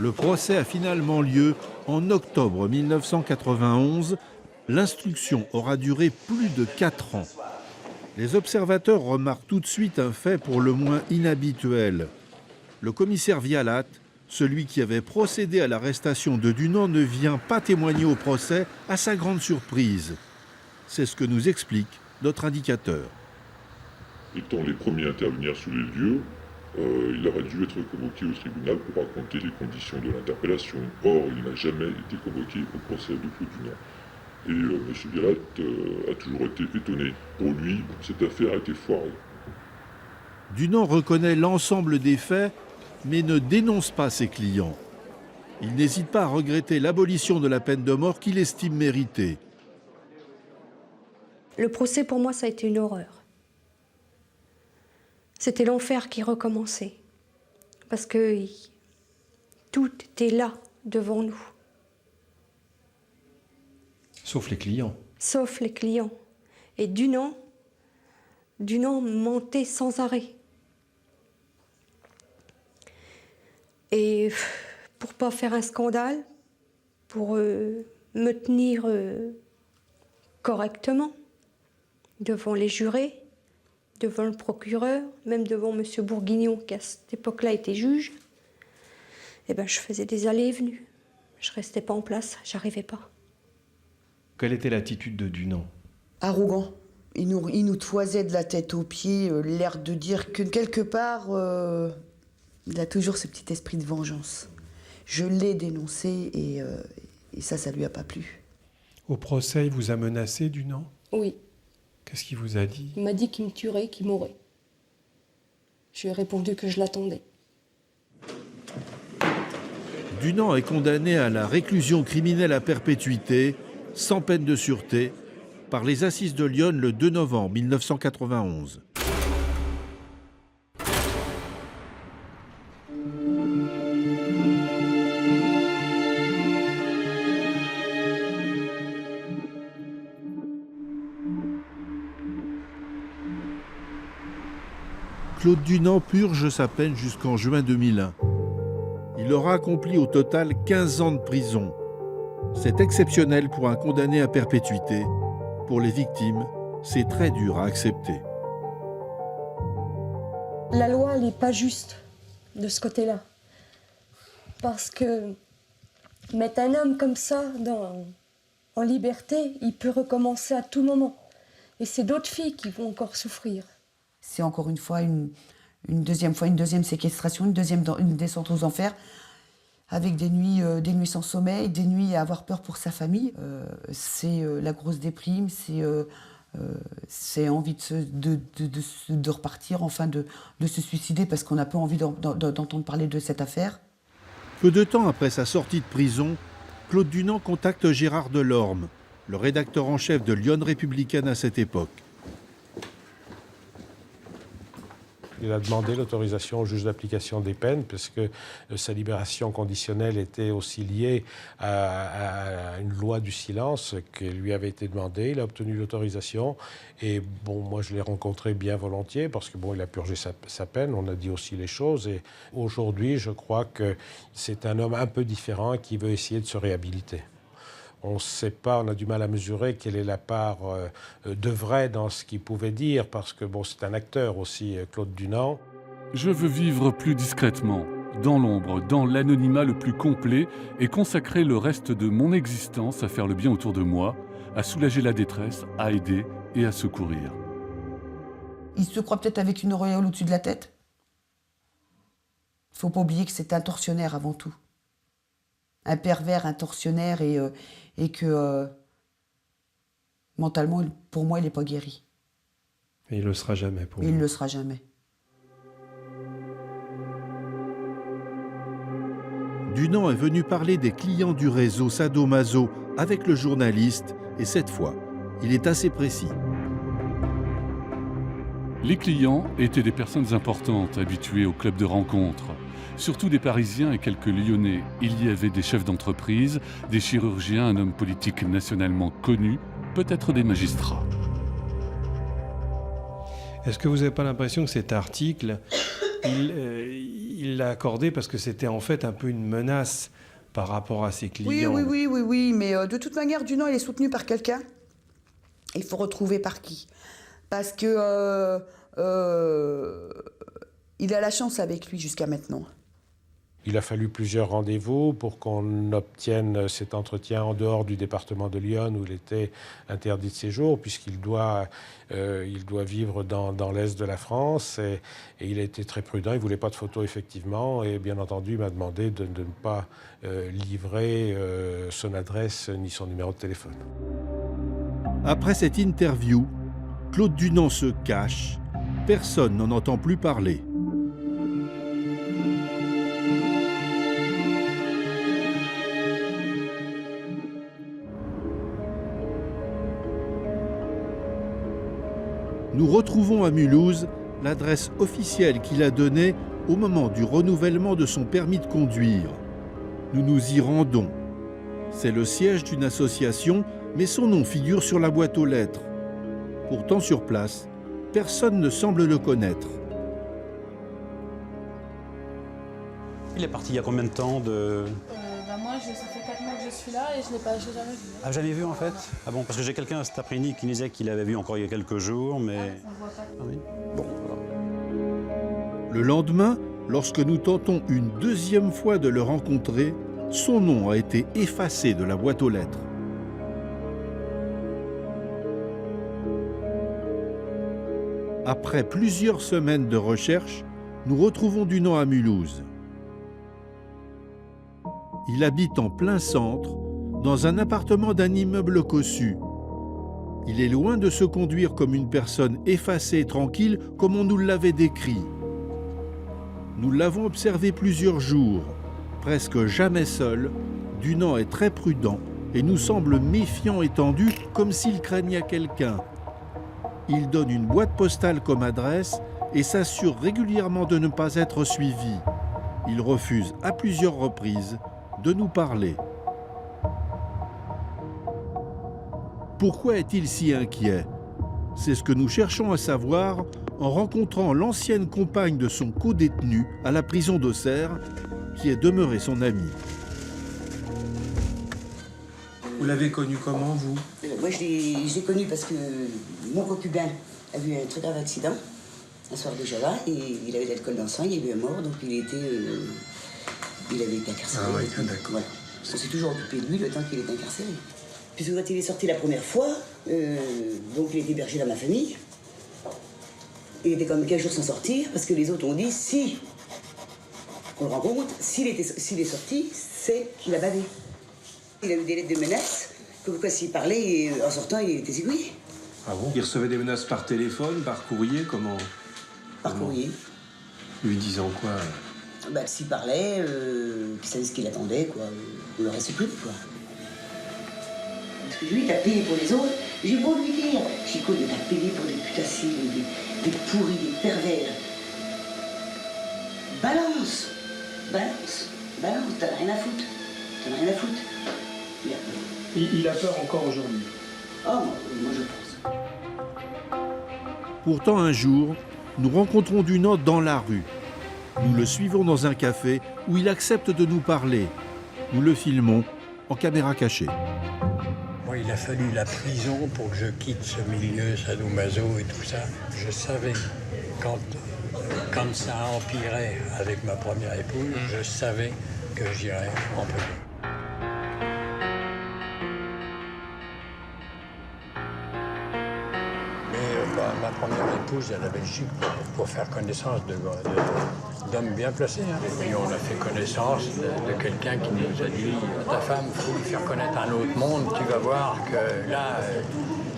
Le procès a finalement lieu en octobre 1991. L'instruction aura duré plus de 4 ans. Les observateurs remarquent tout de suite un fait pour le moins inhabituel. Le commissaire Vialat, celui qui avait procédé à l'arrestation de Dunant, ne vient pas témoigner au procès, à sa grande surprise. C'est ce que nous explique notre indicateur. Étant les premiers à intervenir sur les lieux, il aurait dû être convoqué au tribunal pour raconter les conditions de l'interpellation. Or, il n'a jamais été convoqué au procès de Claude Dunant. Et M. Vialat a toujours été étonné. Pour lui, cette affaire a été foirée. Dunant reconnaît l'ensemble des faits, mais ne dénonce pas ses clients. Il n'hésite pas à regretter l'abolition de la peine de mort qu'il estime méritée. Le procès, pour moi, ça a été une horreur. C'était l'enfer qui recommençait. Parce que tout était là, devant nous. Sauf les clients. Sauf les clients. Et Dunant mentait sans arrêt. Et pour pas faire un scandale, pour me tenir correctement devant les jurés, devant le procureur, même devant M. Bourguignon, qui à cette époque-là était juge, eh ben, je faisais des allées et venues. Je restais pas en place, j'arrivais pas. Quelle était l'attitude de Dunant? Arrogant. Il nous toisait de la tête aux pieds, l'air de dire que quelque part, il a toujours ce petit esprit de vengeance. Je l'ai dénoncé et ça lui a pas plu. Au procès, il vous a menacé, Dunant? Oui. Qu'est-ce qu'il vous a dit? Il m'a dit qu'il me tuerait, qu'il mourrait. Je lui ai répondu que je l'attendais. Dunant est condamné à la réclusion criminelle à perpétuité, sans peine de sûreté, par les assises de Lyon le 2 novembre 1991. Claude Dunant purge sa peine jusqu'en juin 2001. Il aura accompli au total 15 ans de prison. C'est exceptionnel pour un condamné à perpétuité. Pour les victimes, c'est très dur à accepter. La loi, elle n'est pas juste de ce côté-là. Parce que mettre un homme comme ça en liberté, il peut recommencer à tout moment. Et c'est d'autres filles qui vont encore souffrir. C'est encore une fois une deuxième séquestration, une descente aux enfers, avec des nuits sans sommeil, des nuits à avoir peur pour sa famille. C'est la grosse déprime, c'est envie de repartir, enfin de se suicider parce qu'on n'a pas envie d'entendre parler de cette affaire. Peu de temps après sa sortie de prison, Claude Dunant contacte Gérard Delorme, le rédacteur en chef de Lyon Républicaine à cette époque. Il a demandé l'autorisation au juge d'application des peines parce que sa libération conditionnelle était aussi liée à une loi du silence qui lui avait été demandée. Il a obtenu l'autorisation et bon, moi je l'ai rencontré bien volontiers parce que bon, il a purgé sa peine, on a dit aussi les choses et aujourd'hui je crois que c'est un homme un peu différent qui veut essayer de se réhabiliter. On ne sait pas, on a du mal à mesurer quelle est la part de vrai dans ce qu'il pouvait dire, parce que bon, c'est un acteur aussi, Claude Dunant. Je veux vivre plus discrètement, dans l'ombre, dans l'anonymat le plus complet, et consacrer le reste de mon existence à faire le bien autour de moi, à soulager la détresse, à aider et à secourir. Il se croit peut-être avec une auréole au-dessus de la tête. Il ne faut pas oublier que c'est un tortionnaire avant tout. Un pervers, un tortionnaire et que mentalement, pour moi, il n'est pas guéri. Et il ne le sera jamais pour vous. Il ne le sera jamais. Dunant est venu parler des clients du réseau Sadomaso avec le journaliste et cette fois, il est assez précis. Les clients étaient des personnes importantes, habituées au club de rencontres. Surtout des Parisiens et quelques Lyonnais. Il y avait des chefs d'entreprise, des chirurgiens, un homme politique nationalement connu, peut-être des magistrats. Est-ce que vous n'avez pas l'impression que cet article il l'a accordé parce que c'était en fait un peu une menace par rapport à ses clients. Oui, mais de toute manière, Dunant, il est soutenu par quelqu'un. Il faut retrouver par qui. Parce que il a la chance avec lui jusqu'à maintenant. Il a fallu plusieurs rendez-vous pour qu'on obtienne cet entretien en dehors du département de Lyon où il était interdit de séjour, puisqu'il doit vivre dans l'est de la France. Et il a été très prudent, il ne voulait pas de photos effectivement. Et bien entendu, il m'a demandé de ne pas livrer son adresse ni son numéro de téléphone. Après cette interview, Claude Dunant se cache. Personne n'en entend plus parler. Nous retrouvons à Mulhouse l'adresse officielle qu'il a donnée au moment du renouvellement de son permis de conduire. Nous nous y rendons. C'est le siège d'une association, mais son nom figure sur la boîte aux lettres. Pourtant, sur place, personne ne semble le connaître. Il est parti il y a combien de temps de... Moi, ça fait 4 mois que je suis là et je l'ai jamais vu. Ah, jamais vu en fait? Ah bon, parce que j'ai quelqu'un cet après-midi qui me disait qu'il avait vu encore il y a quelques jours, mais... On ne voit pas. Ah oui. Bon, voilà. Le lendemain, lorsque nous tentons une deuxième fois de le rencontrer, son nom a été effacé de la boîte aux lettres. Après plusieurs semaines de recherche, nous retrouvons Dunant à Mulhouse. Il habite en plein centre, dans un appartement d'un immeuble cossu. Il est loin de se conduire comme une personne effacée et tranquille, comme on nous l'avait décrit. Nous l'avons observé plusieurs jours. Presque jamais seul, Dunant est très prudent et nous semble méfiant et tendu, comme s'il craignait quelqu'un. Il donne une boîte postale comme adresse et s'assure régulièrement de ne pas être suivi. Il refuse à plusieurs reprises de nous parler. Pourquoi est-il si inquiet? C'est ce que nous cherchons à savoir en rencontrant l'ancienne compagne de son co-détenu à la prison d'Auxerre, qui est demeurée son amie. Vous l'avez connu comment, vous? Moi, je l'ai connu parce que mon concubin a eu un très grave accident, un soir de Java, et il avait de l'alcool dans le sang, il y a eu un mort, donc il avait été incarcéré. Ah oui, d'accord. Voilà. On s'est toujours occupé de lui le temps qu'il était incarcéré. Puis quand il est sorti la première fois, donc il était hébergé dans ma famille. Il était quand même 15 jours sans sortir, parce que les autres ont dit, si on le rencontre, s'il est sorti, c'est qu'il a bavé. Il a eu des lettres de menaces, comme quoi s'il parlait, en sortant, il était ébloui. Ah bon? Il recevait des menaces par téléphone, par courrier, comment? Par courrier. Lui disant quoi? S'il parlait, qu'il savait ce qu'il attendait, quoi. On le reste plus, quoi. Parce que lui, t'as payé pour les autres. J'ai beau lui dire, Chico, t'as payé pour des putassiers, des pourris, des pervers. Balance, t'en as rien à foutre. Il a peur encore aujourd'hui. Oh, moi je pense. Pourtant, un jour, nous rencontrons Dunant dans la rue. Nous le suivons dans un café où il accepte de nous parler. Nous le filmons en caméra cachée. Moi, il a fallu la prison pour que je quitte ce milieu sadomaso et tout ça. Je savais, quand ça empirait avec ma première épouse, je savais que j'irais en prison. Ma première épouse, elle avait le chic pour faire connaissance d'hommes bien placés. Et puis on a fait connaissance de quelqu'un qui nous a dit « Ta femme, il faut lui faire connaître un autre monde, tu vas voir que là,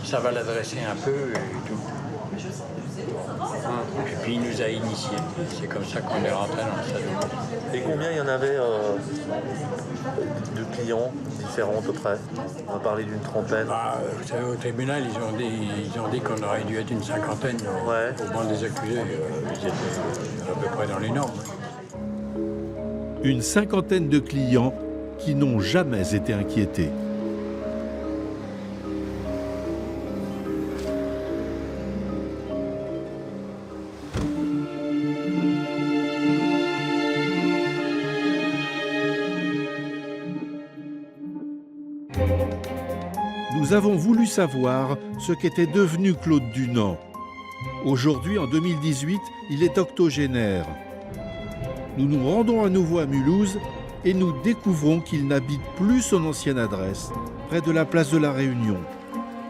ça va l'adresser un peu et tout. » Et puis il nous a initiés. C'est comme ça qu'on est rentré dans le salon. Et combien il y en avait de clients différents à peu près? On va parler d'une trentaine. Vous savez, au tribunal, ils ont dit qu'on aurait dû être une cinquantaine au banc des accusés. Ils étaient à peu près dans les normes. Une cinquantaine de clients qui n'ont jamais été inquiétés. nous avons voulu savoir ce qu'était devenu Claude Dunant. Aujourd'hui, en 2018, il est octogénaire. Nous nous rendons à nouveau à Mulhouse et nous découvrons qu'il n'habite plus son ancienne adresse, près de la place de la Réunion.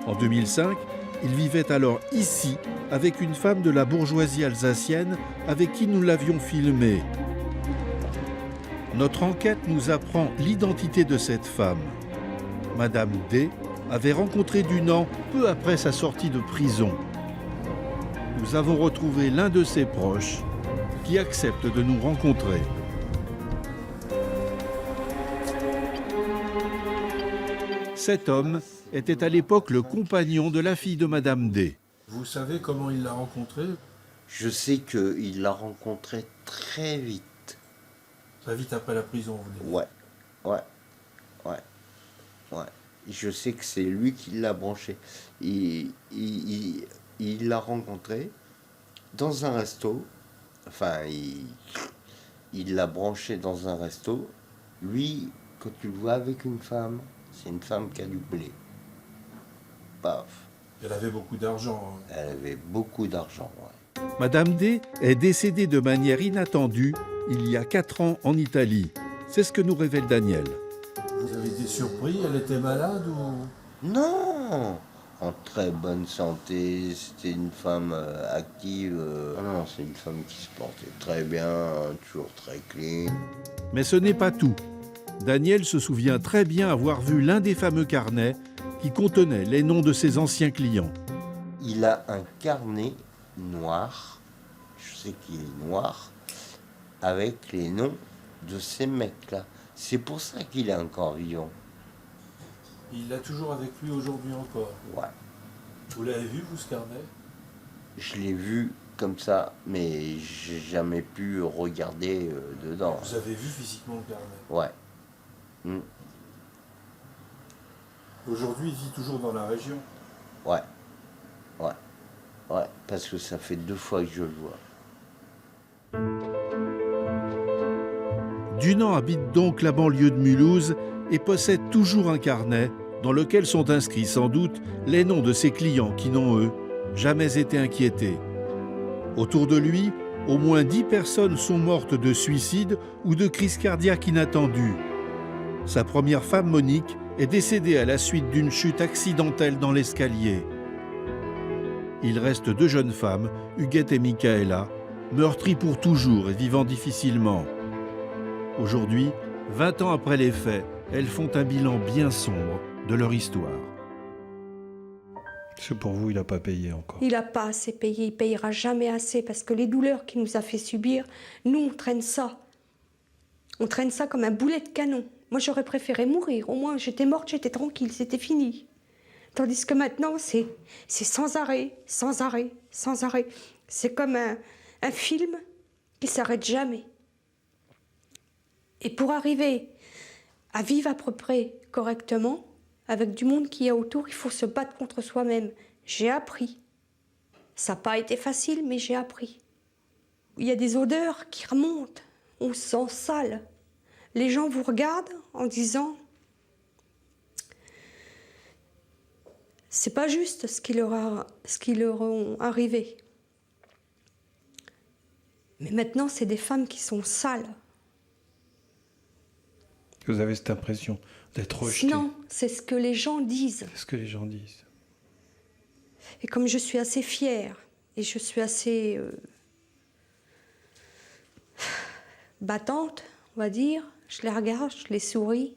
En 2005, il vivait alors ici avec une femme de la bourgeoisie alsacienne avec qui nous l'avions filmé. Notre enquête nous apprend l'identité de cette femme. Madame D avait rencontré Dunant peu après sa sortie de prison. Nous avons retrouvé l'un de ses proches qui accepte de nous rencontrer. Cet homme était à l'époque le compagnon de la fille de Madame D. Vous savez comment il l'a rencontrée? Je sais qu'il l'a rencontrée très vite. Très vite après la prison, vous dites? Ouais. Je sais que c'est lui qui l'a branché. Il l'a rencontrée dans un resto. Enfin, il l'a branché dans un resto. Lui, quand tu le vois avec une femme, c'est une femme qui a du blé. Paf. Elle avait beaucoup d'argent. Hein. Elle avait beaucoup d'argent, ouais. Madame D est décédée de manière inattendue il y a 4 ans en Italie. C'est ce que nous révèle Daniel. Vous avez été surpris? Elle était malade ou... Non, en très bonne santé. C'était une femme active. Non, c'est une femme qui se portait très bien, toujours très clean. Mais ce n'est pas tout. Daniel se souvient très bien avoir vu l'un des fameux carnets qui contenait les noms de ses anciens clients. Il a un carnet noir, je sais qu'il est noir, avec les noms de ces mecs-là. C'est pour ça qu'il est encore vivant. Il l'a toujours avec lui aujourd'hui encore? Ouais. Vous l'avez vu, vous, ce carnet? Je l'ai vu comme ça, mais j'ai jamais pu regarder dedans. Vous avez vu physiquement le carnet? Ouais. Aujourd'hui, il vit toujours dans la région? Ouais, parce que ça fait 2 fois que je le vois. Dunant habite donc la banlieue de Mulhouse et possède toujours un carnet dans lequel sont inscrits sans doute les noms de ses clients qui n'ont, eux, jamais été inquiétés. Autour de lui, au moins 10 personnes sont mortes de suicide ou de crise cardiaque inattendue. Sa première femme, Monique, est décédée à la suite d'une chute accidentelle dans l'escalier. Il reste 2 jeunes femmes, Huguette et Michaela, meurtries pour toujours et vivant difficilement. Aujourd'hui, 20 ans après les faits, elles font un bilan bien sombre de leur histoire. Parce que pour vous, il n'a pas payé encore. Il n'a pas assez payé, il ne payera jamais assez parce que les douleurs qu'il nous a fait subir, nous, on traîne ça. On traîne ça comme un boulet de canon. Moi, j'aurais préféré mourir. Au moins, j'étais morte, j'étais tranquille, c'était fini. Tandis que maintenant, c'est sans arrêt, sans arrêt, sans arrêt. C'est comme un film qui ne s'arrête jamais. Et pour arriver à vivre à peu près correctement, avec du monde qui est autour, il faut se battre contre soi-même. J'ai appris. Ça n'a pas été facile, mais j'ai appris. Il y a des odeurs qui remontent. On se sent sale. Les gens vous regardent en disant « C'est pas juste ce qui leur est arrivé. » Mais maintenant, c'est des femmes qui sont sales. Vous avez cette impression d'être rejeté. Non, c'est ce que les gens disent. C'est ce que les gens disent. Et comme je suis assez fière, et je suis assez battante, on va dire, je les regarde, je les souris,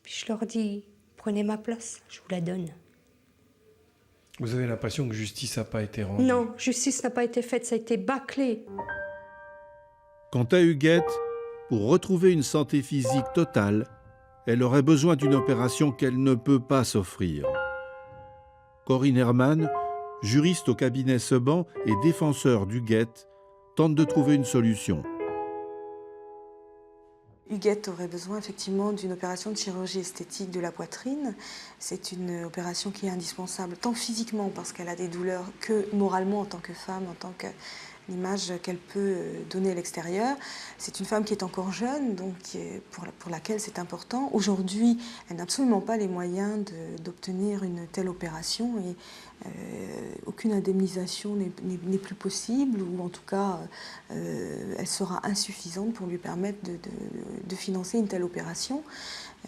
puis je leur dis, prenez ma place, je vous la donne. Vous avez l'impression que justice n'a pas été rendue? Non, justice n'a pas été faite, ça a été bâclé. Quant à Huguette, pour retrouver une santé physique totale, elle aurait besoin d'une opération qu'elle ne peut pas s'offrir. Corinne Herman, juriste au cabinet Seban et défenseur d'Huguette, tente de trouver une solution. Huguette aurait besoin effectivement d'une opération de chirurgie esthétique de la poitrine. C'est une opération qui est indispensable, tant physiquement parce qu'elle a des douleurs, que moralement en tant que femme, en tant l'image qu'elle peut donner à l'extérieur. C'est une femme qui est encore jeune, donc pour laquelle c'est important. Aujourd'hui, elle n'a absolument pas les moyens d'obtenir une telle opération et aucune indemnisation n'est plus possible, ou en tout cas, elle sera insuffisante pour lui permettre de financer une telle opération.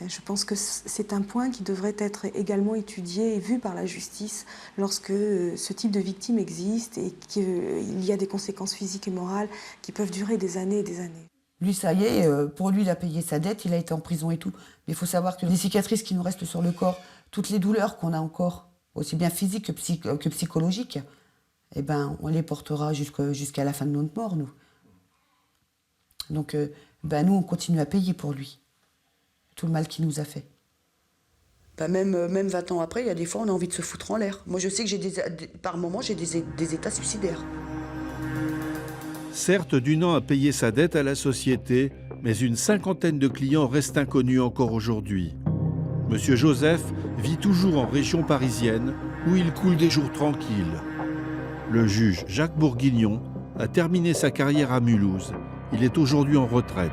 Je pense que c'est un point qui devrait être également étudié et vu par la justice lorsque ce type de victime existe et qu'il y a des conséquences physiques et morales qui peuvent durer des années et des années. Lui, ça y est, pour lui, il a payé sa dette, il a été en prison et tout. Mais il faut savoir que les cicatrices qui nous restent sur le corps, toutes les douleurs qu'on a encore, aussi bien physiques que psychologiques, eh ben, on les portera jusqu'à la fin de notre mort, nous. Donc, nous, on continue à payer pour lui. Tout le mal qu'il nous a fait. Même 20 ans après, il y a des fois, on a envie de se foutre en l'air. Moi, je sais que par moments, j'ai des états suicidaires. Certes, Dunant a payé sa dette à la société, mais une cinquantaine de clients restent inconnus encore aujourd'hui. Monsieur Joseph vit toujours en région parisienne, où il coule des jours tranquilles. Le juge Jacques Bourguignon a terminé sa carrière à Mulhouse. Il est aujourd'hui en retraite.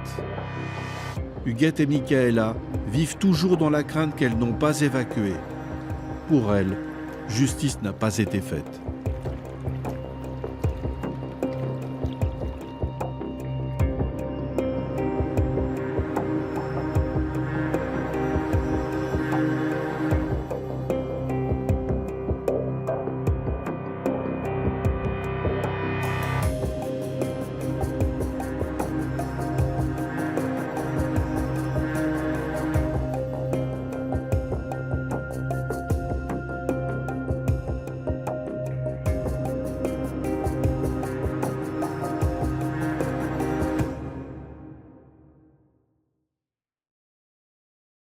Huguette et Michaela vivent toujours dans la crainte qu'elles n'ont pas évacué. Pour elles, justice n'a pas été faite.